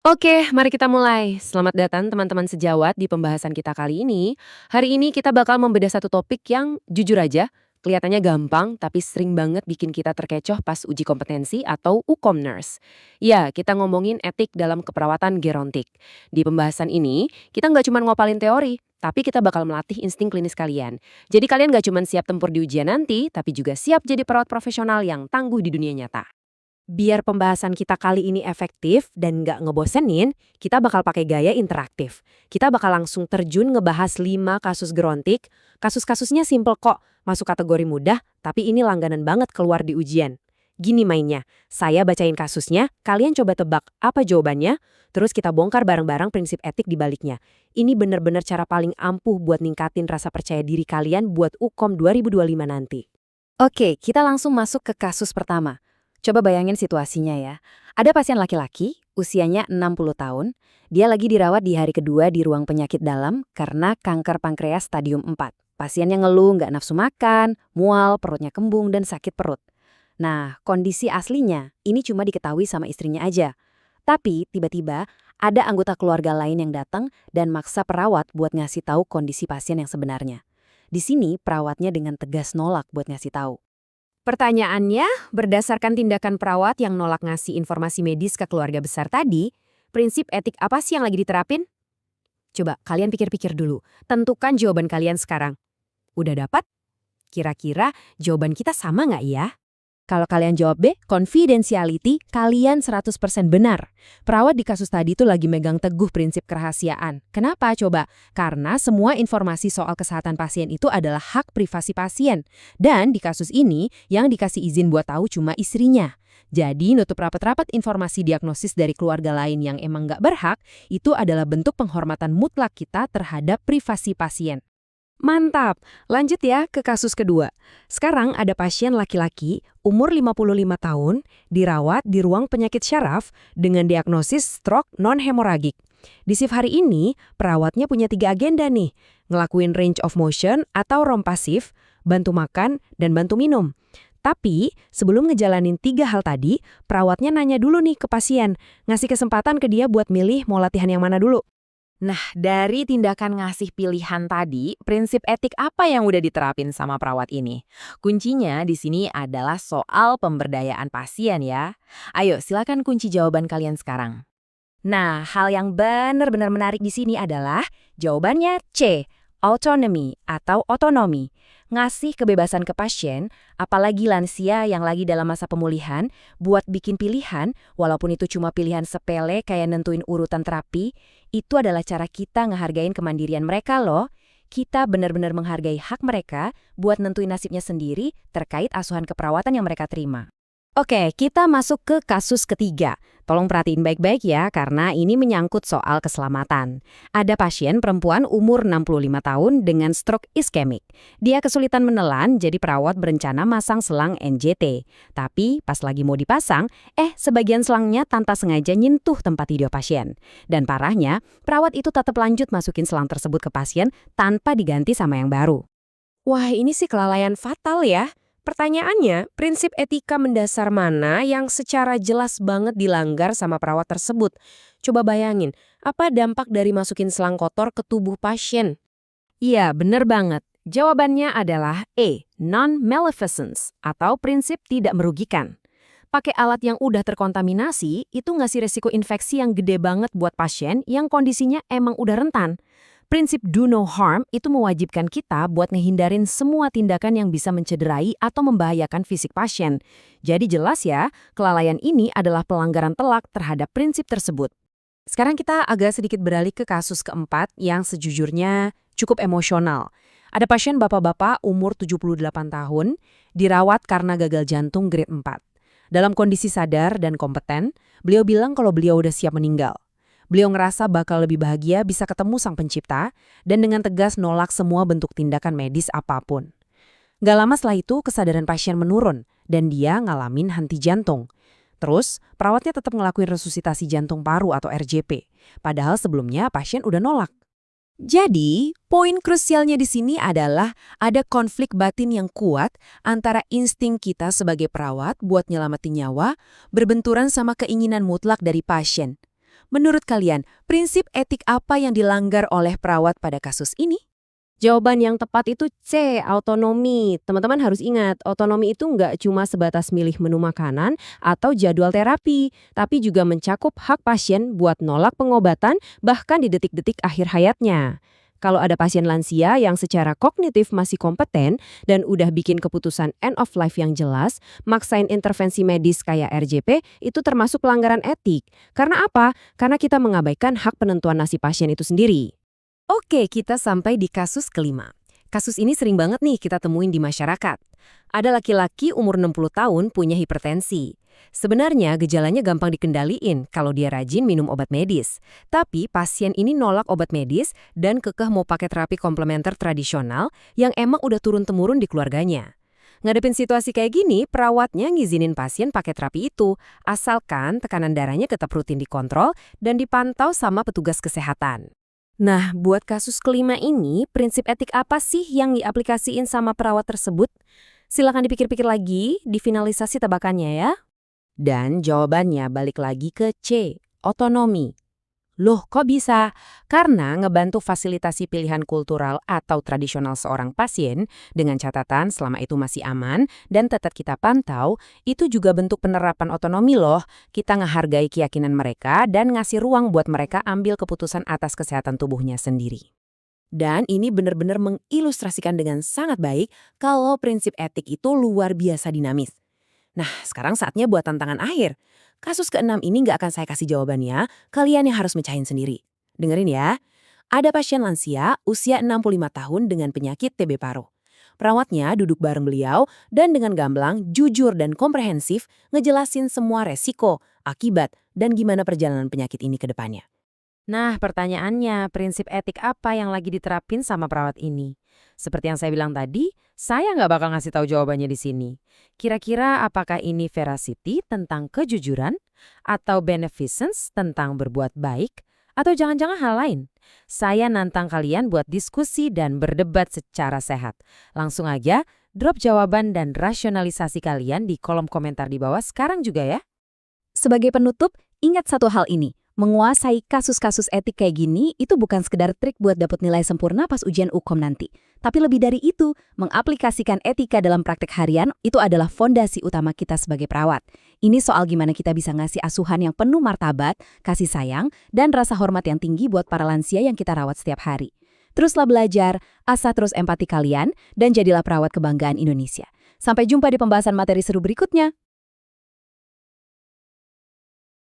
Oke, mari kita mulai. Selamat datang teman-teman sejawat di pembahasan kita kali ini. Hari ini kita bakal membedah satu topik yang jujur aja, kelihatannya gampang tapi sering banget bikin kita terkecoh pas uji kompetensi atau UKOM nurse. Ya, kita ngomongin etik dalam keperawatan gerontik. Di pembahasan ini, kita nggak cuma ngopalin teori, tapi kita bakal melatih insting klinis kalian. Jadi kalian nggak cuma siap tempur di ujian nanti, tapi juga siap jadi perawat profesional yang tangguh di dunia nyata. Biar pembahasan kita kali ini efektif dan nggak ngebosenin, kita bakal pakai gaya interaktif. Kita bakal langsung terjun ngebahas 5 kasus gerontik. Kasus-kasusnya simple kok, masuk kategori mudah, tapi ini langganan banget keluar di ujian. Gini mainnya, saya bacain kasusnya, kalian coba tebak apa jawabannya, terus kita bongkar bareng-bareng prinsip etik di baliknya. Ini bener-bener cara paling ampuh buat ningkatin rasa percaya diri kalian buat UKOM 2025 nanti. Oke, kita langsung masuk ke kasus pertama. Coba bayangin situasinya ya. Ada pasien laki-laki, usianya 60 tahun. Dia lagi dirawat di hari kedua di ruang penyakit dalam karena kanker pankreas stadium 4. Pasiennya ngeluh, nggak nafsu makan, mual, perutnya kembung, dan sakit perut. Nah, kondisi aslinya ini cuma diketahui sama istrinya aja. Tapi tiba-tiba ada anggota keluarga lain yang datang dan maksa perawat buat ngasih tahu kondisi pasien yang sebenarnya. Di sini perawatnya dengan tegas nolak buat ngasih tahu. Pertanyaannya, berdasarkan tindakan perawat yang nolak ngasih informasi medis ke keluarga besar tadi, prinsip etik apa sih yang lagi diterapin? Coba kalian pikir-pikir dulu, tentukan jawaban kalian sekarang. Udah dapat? Kira-kira jawaban kita sama nggak ya? Kalau kalian jawab B, confidentiality, kalian 100% benar. Perawat di kasus tadi itu lagi megang teguh prinsip kerahasiaan. Kenapa coba? Karena semua informasi soal kesehatan pasien itu adalah hak privasi pasien. Dan di kasus ini, yang dikasih izin buat tahu cuma istrinya. Jadi nutup rapat-rapat informasi diagnosis dari keluarga lain yang emang nggak berhak, itu adalah bentuk penghormatan mutlak kita terhadap privasi pasien. Mantap, lanjut ya ke kasus kedua. Sekarang ada pasien laki-laki, umur 55 tahun, dirawat di ruang penyakit syaraf dengan diagnosis stroke non-hemoragik. Di shift hari ini, perawatnya punya 3 agenda nih, ngelakuin range of motion atau ROM pasif, bantu makan, dan bantu minum. Tapi, sebelum ngejalanin 3 hal tadi, perawatnya nanya dulu nih ke pasien, ngasih kesempatan ke dia buat milih mau latihan yang mana dulu. Nah, dari tindakan ngasih pilihan tadi, prinsip etik apa yang udah diterapin sama perawat ini? Kuncinya di sini adalah soal pemberdayaan pasien ya. Ayo, silakan kunci jawaban kalian sekarang. Nah, hal yang benar-benar menarik di sini adalah jawabannya C, autonomy atau otonomi. Ngasih kebebasan ke pasien, apalagi lansia yang lagi dalam masa pemulihan, buat bikin pilihan, walaupun itu cuma pilihan sepele kayak nentuin urutan terapi, itu adalah cara kita ngehargain kemandirian mereka loh. Kita benar-benar menghargai hak mereka buat nentuin nasibnya sendiri terkait asuhan keperawatan yang mereka terima. Oke, kita masuk ke kasus ketiga. Tolong perhatiin baik-baik ya, karena ini menyangkut soal keselamatan. Ada pasien perempuan umur 65 tahun dengan stroke iskemik. Dia kesulitan menelan, jadi perawat berencana masang selang NJT. Tapi pas lagi mau dipasang, sebagian selangnya tanpa sengaja nyentuh tempat tidur pasien. Dan parahnya, perawat itu tetap lanjut masukin selang tersebut ke pasien tanpa diganti sama yang baru. Wah, ini sih kelalaian fatal ya. Pertanyaannya, prinsip etika mendasar mana yang secara jelas banget dilanggar sama perawat tersebut? Coba bayangin, apa dampak dari masukin selang kotor ke tubuh pasien? Iya, bener banget. Jawabannya adalah E, non-maleficence, atau prinsip tidak merugikan. Pakai alat yang udah terkontaminasi, itu ngasih resiko infeksi yang gede banget buat pasien yang kondisinya emang udah rentan. Prinsip do no harm itu mewajibkan kita buat ngehindarin semua tindakan yang bisa mencederai atau membahayakan fisik pasien. Jadi jelas ya, kelalaian ini adalah pelanggaran telak terhadap prinsip tersebut. Sekarang kita agak sedikit beralih ke kasus keempat yang sejujurnya cukup emosional. Ada pasien bapak-bapak umur 78 tahun, dirawat karena gagal jantung grade 4. Dalam kondisi sadar dan kompeten, beliau bilang kalau beliau udah siap meninggal. Beliau ngerasa bakal lebih bahagia bisa ketemu Sang Pencipta dan dengan tegas nolak semua bentuk tindakan medis apapun. Gak lama setelah itu kesadaran pasien menurun dan dia ngalamin henti jantung. Terus, perawatnya tetap ngelakuin resusitasi jantung paru atau RJP. Padahal sebelumnya pasien udah nolak. Jadi, poin krusialnya di sini adalah ada konflik batin yang kuat antara insting kita sebagai perawat buat nyelamatin nyawa berbenturan sama keinginan mutlak dari pasien. Menurut kalian, prinsip etik apa yang dilanggar oleh perawat pada kasus ini? Jawaban yang tepat itu C, autonomi. Teman-teman harus ingat, otonomi itu nggak cuma sebatas milih menu makanan atau jadwal terapi, tapi juga mencakup hak pasien buat nolak pengobatan bahkan di detik-detik akhir hayatnya. Kalau ada pasien lansia yang secara kognitif masih kompeten dan udah bikin keputusan end of life yang jelas, maksain intervensi medis kayak RJP itu termasuk pelanggaran etik. Karena apa? Karena kita mengabaikan hak penentuan nasib pasien itu sendiri. Oke, kita sampai di kasus kelima. Kasus ini sering banget nih kita temuin di masyarakat. Ada laki-laki umur 60 tahun punya hipertensi. Sebenarnya gejalanya gampang dikendaliin kalau dia rajin minum obat medis. Tapi pasien ini nolak obat medis dan kekeh mau pakai terapi komplementer tradisional yang emang udah turun-temurun di keluarganya. Ngadepin situasi kayak gini, perawatnya ngizinin pasien pakai terapi itu, asalkan tekanan darahnya tetap rutin dikontrol dan dipantau sama petugas kesehatan. Nah, buat kasus kelima ini, prinsip etik apa sih yang diaplikasiin sama perawat tersebut? Silakan dipikir-pikir lagi, difinalisasi tebakannya ya. Dan jawabannya balik lagi ke C, otonomi. Loh, kok bisa? Karena ngebantu fasilitasi pilihan kultural atau tradisional seorang pasien dengan catatan selama itu masih aman dan tetap kita pantau, itu juga bentuk penerapan otonomi loh. Kita ngehargai keyakinan mereka dan ngasih ruang buat mereka ambil keputusan atas kesehatan tubuhnya sendiri. Dan ini benar-benar mengilustrasikan dengan sangat baik kalau prinsip etik itu luar biasa dinamis. Nah, sekarang saatnya buat tantangan akhir. Kasus keenam ini nggak akan saya kasih jawabannya, kalian yang harus mecahin sendiri. Dengerin ya, ada pasien lansia usia 65 tahun dengan penyakit TB paru. Perawatnya duduk bareng beliau dan dengan gamblang, jujur dan komprehensif ngejelasin semua resiko, akibat, dan gimana perjalanan penyakit ini ke depannya. Nah, pertanyaannya, prinsip etik apa yang lagi diterapin sama perawat ini? Seperti yang saya bilang tadi, saya nggak bakal ngasih tahu jawabannya di sini. Kira-kira apakah ini veracity tentang kejujuran? Atau beneficence tentang berbuat baik? Atau jangan-jangan hal lain? Saya nantang kalian buat diskusi dan berdebat secara sehat. Langsung aja, drop jawaban dan rasionalisasi kalian di kolom komentar di bawah sekarang juga ya. Sebagai penutup, ingat satu hal ini. Menguasai kasus-kasus etik kayak gini itu bukan sekedar trik buat dapet nilai sempurna pas ujian UKOM nanti. Tapi lebih dari itu, mengaplikasikan etika dalam praktek harian itu adalah fondasi utama kita sebagai perawat. Ini soal gimana kita bisa ngasih asuhan yang penuh martabat, kasih sayang, dan rasa hormat yang tinggi buat para lansia yang kita rawat setiap hari. Teruslah belajar, asah terus empati kalian, dan jadilah perawat kebanggaan Indonesia. Sampai jumpa di pembahasan materi seru berikutnya.